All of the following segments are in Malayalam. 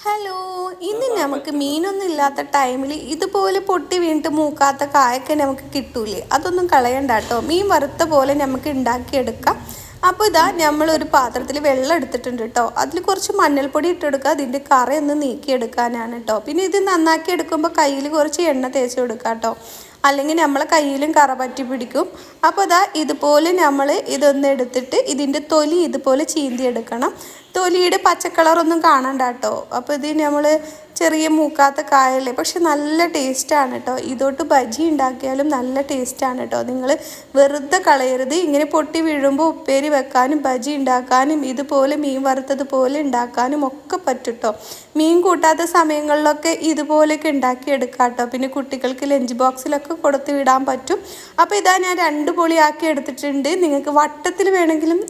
ഹലോ, ഇന്ന് നമുക്ക് മീനൊന്നും ഇല്ലാത്ത ടൈമിൽ ഇതുപോലെ പൊട്ടി വീണിട്ട് മൂക്കാത്ത കായൊക്കെ നമുക്ക് കിട്ടൂലേ? അതൊന്നും കളയണ്ട കേട്ടോ. മീൻ വറുത്ത പോലെ നമുക്ക് ഉണ്ടാക്കിയെടുക്കാം. അപ്പോൾ ഇതാ നമ്മളൊരു പാത്രത്തിൽ വെള്ളം എടുത്തിട്ടുണ്ട് കേട്ടോ. അതിൽ കുറച്ച് മഞ്ഞൾപ്പൊടി ഇട്ടെടുക്കുക. അതിൻ്റെ കറയൊന്ന് നീക്കിയെടുക്കാനാണ് കേട്ടോ. പിന്നെ ഇത് നന്നാക്കി എടുക്കുമ്പോൾ കയ്യിൽ കുറച്ച് എണ്ണ തേച്ച് കൊടുക്കുക കേട്ടോ. അല്ലെങ്കിൽ നമ്മളെ കയ്യിലും കറ പറ്റി പിടിക്കും. അപ്പോൾ അതാ ഇതുപോലെ നമ്മൾ ഇതൊന്ന് എടുത്തിട്ട് ഇതിൻ്റെ തൊലി ഇതുപോലെ ചീന്തി എടുക്കണം. തൊലിയുടെ പച്ചക്കളറൊന്നും കാണണ്ട കേട്ടോ. അപ്പോൾ ഇത് നമ്മൾ ചെറിയ മൂക്കാത്ത കായല്ലേ, പക്ഷെ നല്ല ടേസ്റ്റാണ് കേട്ടോ. ഇതോട്ട് ബജി ഉണ്ടാക്കിയാലും നല്ല ടേസ്റ്റാണ് കേട്ടോ. നിങ്ങൾ വെറുതെ കളയരുത്. ഇങ്ങനെ പൊട്ടി വീഴുമ്പോൾ ഉപ്പേരി വെക്കാനും ബജി ഉണ്ടാക്കാനും ഇതുപോലെ മീൻ വറുത്തതുപോലെ ഉണ്ടാക്കാനും ഒക്കെ പറ്റും കേട്ടോ. മീൻ കൂട്ടാത്ത സമയങ്ങളിലൊക്കെ ഇതുപോലെയൊക്കെ ഉണ്ടാക്കിയെടുക്കാം കേട്ടോ. പിന്നെ കുട്ടികൾക്ക് ലഞ്ച് ബോക്സിലൊക്കെ കൊടുത്ത് വിടാൻ പറ്റും. അപ്പോൾ ഇതാ ഞാൻ 2 പൊളിയാക്കി എടുത്തിട്ടുണ്ട്. നിങ്ങൾക്ക് വട്ടത്തിൽ വേണമെങ്കിലും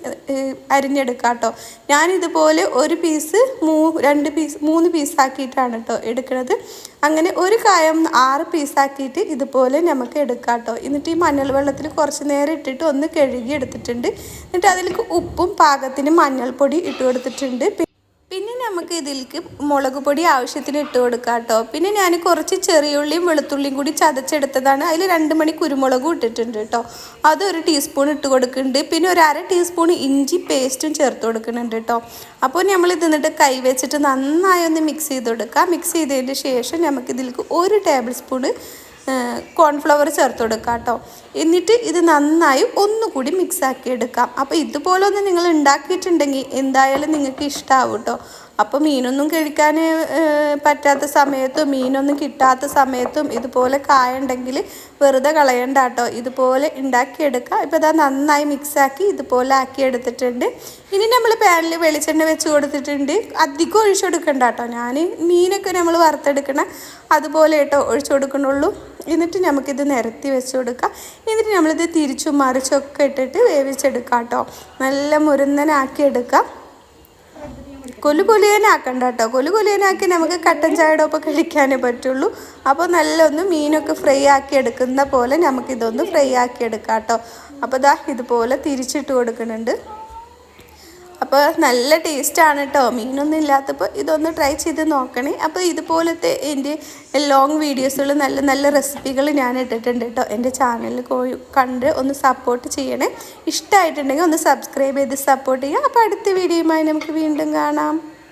അരിഞ്ഞെടുക്കാം കേട്ടോ. ഞാനിതുപോലെ ഒരു പീസ് 3 പീസാക്കിയിട്ടാണ് കേട്ടോ എടുക്കുന്നത്. അങ്ങനെ ഒരു കായം 6 പീസാക്കിയിട്ട് ഇതുപോലെ നമുക്ക് എടുക്കാം കേട്ടോ. എന്നിട്ട് ഈ മഞ്ഞൾ വെള്ളത്തിൽ കുറച്ച് നേരം ഇട്ടിട്ട് ഒന്ന് കഴുകി എടുത്തിട്ടുണ്ട്. എന്നിട്ട് അതിലേക്ക് ഉപ്പും പാകത്തിന് മഞ്ഞൾപ്പൊടി ഇട്ട് കൊടുത്തിട്ടുണ്ട്. പിന്നെ നമുക്ക് ഇതിലേക്ക് മുളക് പൊടി ആവശ്യത്തിന് ഇട്ട് കൊടുക്കാം കേട്ടോ. പിന്നെ ഞാൻ കുറച്ച് ചെറിയുള്ളിയും വെളുത്തുള്ളിയും കൂടി ചതച്ചെടുത്തതാണ്. അതിൽ 2 മണി കുരുമുളകും ഇട്ടിട്ടുണ്ട് കേട്ടോ. അത് 1 ടീസ്പൂൺ ഇട്ട് കൊടുക്കുന്നുണ്ട്. പിന്നെ ഒരു 1/2 ടീസ്പൂൺ ഇഞ്ചി പേസ്റ്റും ചേർത്ത് കൊടുക്കുന്നുണ്ട് കേട്ടോ. അപ്പോൾ നമ്മൾ ഇത് എന്നിട്ട് കൈ വെച്ചിട്ട് നന്നായി ഒന്ന് മിക്സ് ചെയ്ത് കൊടുക്കാം. മിക്സ് ചെയ്തതിന് ശേഷം നമുക്കിതിലേക്ക് 1 ടേബിൾ സ്പൂൺ കോൺഫ്ലവർ ചേർത്ത് കൊടുക്കാം കേട്ടോ. എന്നിട്ട് ഇത് നന്നായി ഒന്നുകൂടി മിക്സാക്കി എടുക്കാം. അപ്പോൾ ഇതുപോലെ ഒന്ന് നിങ്ങൾ ഉണ്ടാക്കിയിട്ടുണ്ടെങ്കിൽ എന്തായാലും നിങ്ങൾക്ക് ഇഷ്ടമാവും കേട്ടോ. അപ്പോൾ മീനൊന്നും കഴിക്കാൻ പറ്റാത്ത സമയത്തും മീനൊന്നും കിട്ടാത്ത സമയത്തും ഇതുപോലെ കായ ഉണ്ടെങ്കിൽ വെറുതെ കളയണ്ട കേട്ടോ. ഇതുപോലെ ഉണ്ടാക്കിയെടുക്കുക. ഇപ്പോൾ ഇതാ നന്നായി മിക്സാക്കി ഇതുപോലെ ആക്കി എടുത്തിട്ടുണ്ട്. ഇനി നമ്മൾ പാനിൽ വെളിച്ചെണ്ണ വെച്ച് കൊടുത്തിട്ടുണ്ട്. അധികം ഒഴിച്ചു കൊടുക്കണ്ട കേട്ടോ. ഞാൻ മീനൊക്കെ നമ്മൾ വറുത്തെടുക്കണ അതുപോലെ കേട്ടോ ഒഴിച്ചു കൊടുക്കണുള്ളൂ. എന്നിട്ട് നമുക്കിത് നിരത്തി വെച്ച് കൊടുക്കാം. എന്നിട്ട് നമ്മളിത് തിരിച്ചും മറിച്ചൊക്കെ ഇട്ടിട്ട് വേവിച്ചെടുക്കാം കേട്ടോ. നല്ല മുരുന്നനാക്കി എടുക്കാം. കൊലുകൊലിയനാക്കണ്ട കേട്ടോ. കൊലുകൊലിയനാക്കി നമുക്ക് കട്ടൻ ചായയുടെ ഒപ്പം കഴിക്കാനേ പറ്റുള്ളൂ. അപ്പോൾ നല്ലൊന്ന് മീനൊക്കെ ഫ്രൈ ആക്കി എടുക്കുന്ന പോലെ നമുക്കിതൊന്ന് ഫ്രൈ ആക്കി എടുക്കാം കേട്ടോ. അപ്പോൾ ഇതാ ഇതുപോലെ തിരിച്ചിട്ട് കൊടുക്കുന്നുണ്ട്. അപ്പോൾ നല്ല ടേസ്റ്റാണ് കേട്ടോ. മീനൊന്നും ഇല്ലാത്തപ്പോൾ ഇതൊന്ന് ട്രൈ ചെയ്ത് നോക്കണേ. അപ്പോൾ ഇതുപോലത്തെ എൻ്റെ ലോങ് വീഡിയോസുകൾ നല്ല നല്ല റെസിപ്പികൾ ഞാൻ ഇട്ടിട്ടുണ്ട് കേട്ടോ. എൻ്റെ ചാനലിൽ കണ്ട് ഒന്ന് സപ്പോർട്ട് ചെയ്യണേ. ഇഷ്ടമായിട്ടുണ്ടെങ്കിൽ ഒന്ന് സബ്സ്ക്രൈബ് ചെയ്ത് സപ്പോർട്ട് ചെയ്യുക. അപ്പോൾ അടുത്ത വീഡിയോയുമായി നമുക്ക് വീണ്ടും കാണാം.